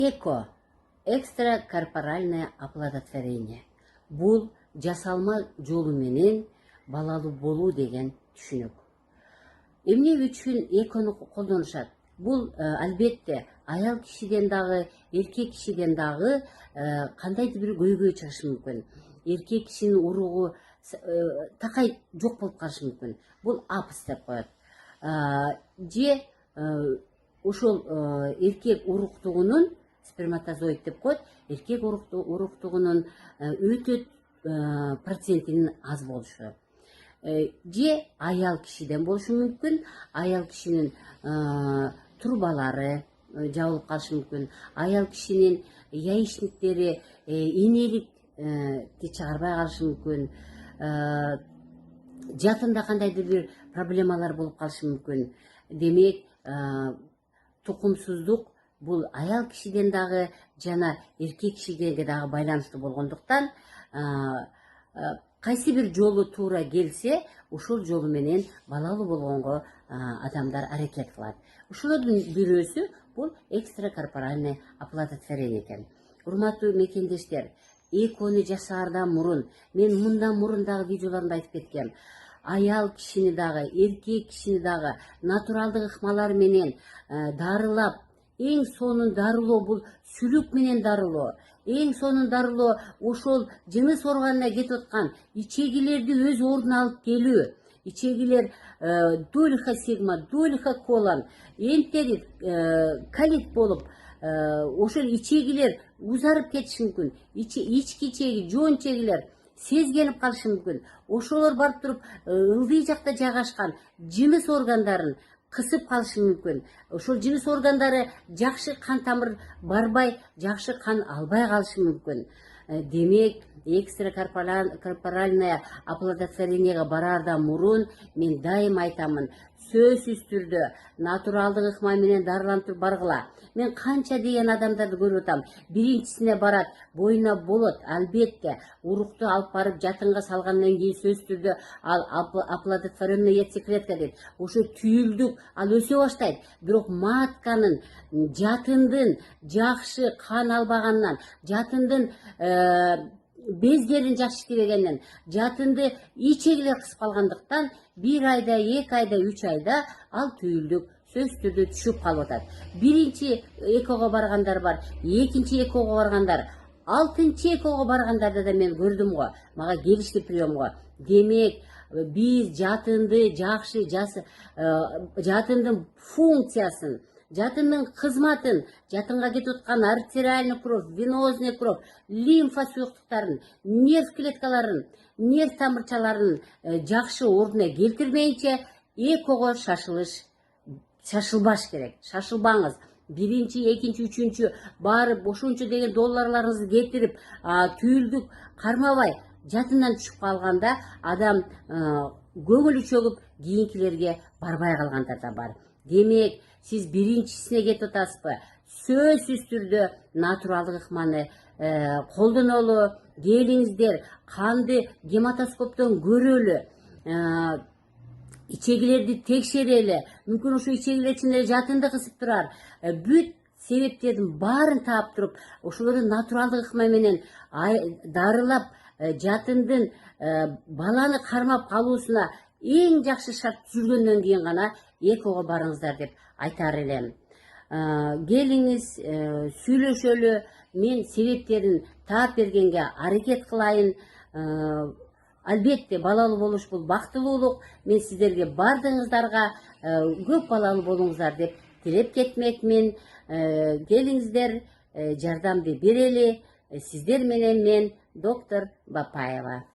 Эко экстракорпоральное оплодотворение. Бул жасалма жолу менен балалуу болуу деген түшүнүк. Эмне үчүн экону колдонушат? Бул албетте аял кишиден дагы, эркек кишиден дагы кандайдыр бир көйгөй чыгышы мүмкүн. Эркек кишинин уругу такай жок болуп калышы мүмкүн. Бул апс деп коет. Же ошол эркек уруктугунун сперматозоид деп коет, эркек уруктугунун өтө процентинин аз болушу. Же аял кишиден болушу мүмкүн, аял кишинин турбалары жабылып калышы мүмкүн, аял кишинин яичниктери энеликти чыгарбай калышы мүмкүн, жатында кандайдыр бир проблемалар болуп калышы мүмкүн. Демек, тукумсуздук бул аял кишиден дагы жана эркек кишиге дагы байланыштуу болгондуктан, кайсы бир жолу туура келсе, ошол жолу менен балалуу болгонго адамдар аракет кылат. Ошолордун бирөөсү бул экстракорпоральное оплодотворение экен. Урматтуу мекендештер, экону жасаардан мурун, мен мындан мурун дагы видеолорумда айтып кеткем. Аял кишини дагы, эркек кишини дагы натуралдык ыкмалар менен дарылап, эң сонун дарылоо бул сүлүк менен дарылоо. Эң сонун дарылоо ошол жыныс органына кетип аткан ичегилерди өз ордуна алып келүү. Ичегилер долиха сигма, долиха колон, энтерит, колит болуп, ошол ичегилер узарып кетиши мүмкүн. Ички ичеги, жон ичегилер сезгенип калышы мүмкүн. Ошолор барып туруп ылдый жакта жайгашкан жыныс органдарын кысып калышы мүмкүн. Ошол жыныс органдары жакшы кан тамыр барбай, жакшы кан албай калышы мүмкүн. Демек, экстракорпоральное оплодотворениеге бараардан мурун мен дайым айтамын, сөзсүз түрдө натуралдык ыкма менен дарыланып туруп баргыла. Мен канча деген адамдарды көрүп атам. Биринчисине барат, боюна болот, албетте, урукту алып барып жатынга салгандан кийин сөзсүз түрдө ал оплодотворенная яйцеклетка дейт. Ошо түйүлдүк ал өсө баштайт. Бирок матканын, жатындын жакшы кан албаганынан, жатындын бездерин жакшы иштебегенден, жатынды ичегилер кысып калгандыктан 1 айда, 2 айда, 3 айда ал түйүлдүк сөзсүз түрдө түшүп калып атат. Биринчи экого баргандар бар, экинчи экого баргандар, 6-чы экого баргандарда да мен көрдүм го, мага келишти приемго. Демек, биз жатынды жакшы жатындын функциясын, жатындын кызматын, жатынга кетип аткан артериальный кровь, венозный кровь, лимфа суюктуктарын, нерв клеткаларын, нерв тамырчаларын жакшы ордуна келтирмейинче экого шашылбаш керек. Шашылбаңыз. Биринчи, экинчи, үчүнчү барып, ошончо деген долларларыңызды кетирип, түйүлдүк кармабай, жатындан түшүп калганда адам көңүлү чөгүп, кийинкилерге барбай калгандар да бар. Демек, сиз биринчисине кетип атасызбы? Сөзсүз түрдө натуралдык ыкманы колдонолу, келиңиздер, канды гематоскоптон көрөлү, ичегилерди текшерели, мүмкүн ошо ичегилер ичинде жатынды кысып турар. Бүт себептердин баарын таап туруп, ошолорду натуралдык ыкма менен дарылап, жатындын баланы кармап калуусуна эң жакшы шарт түзүлгөндөн кийин гана экого барыңыздар деп айтар элем. Келиңиз, сүйлөшөлү, мен себептерин таап бергенге аракет кылайын. Албетте, балалуу болуш бул бактылуулук. Мен сиздерге бардыгыңыздарга көп балалуу болуңуздар деп тилеп кетмекмин. Келиңиздер, жардамды берели. Сиздер менен мен доктор Бапаева.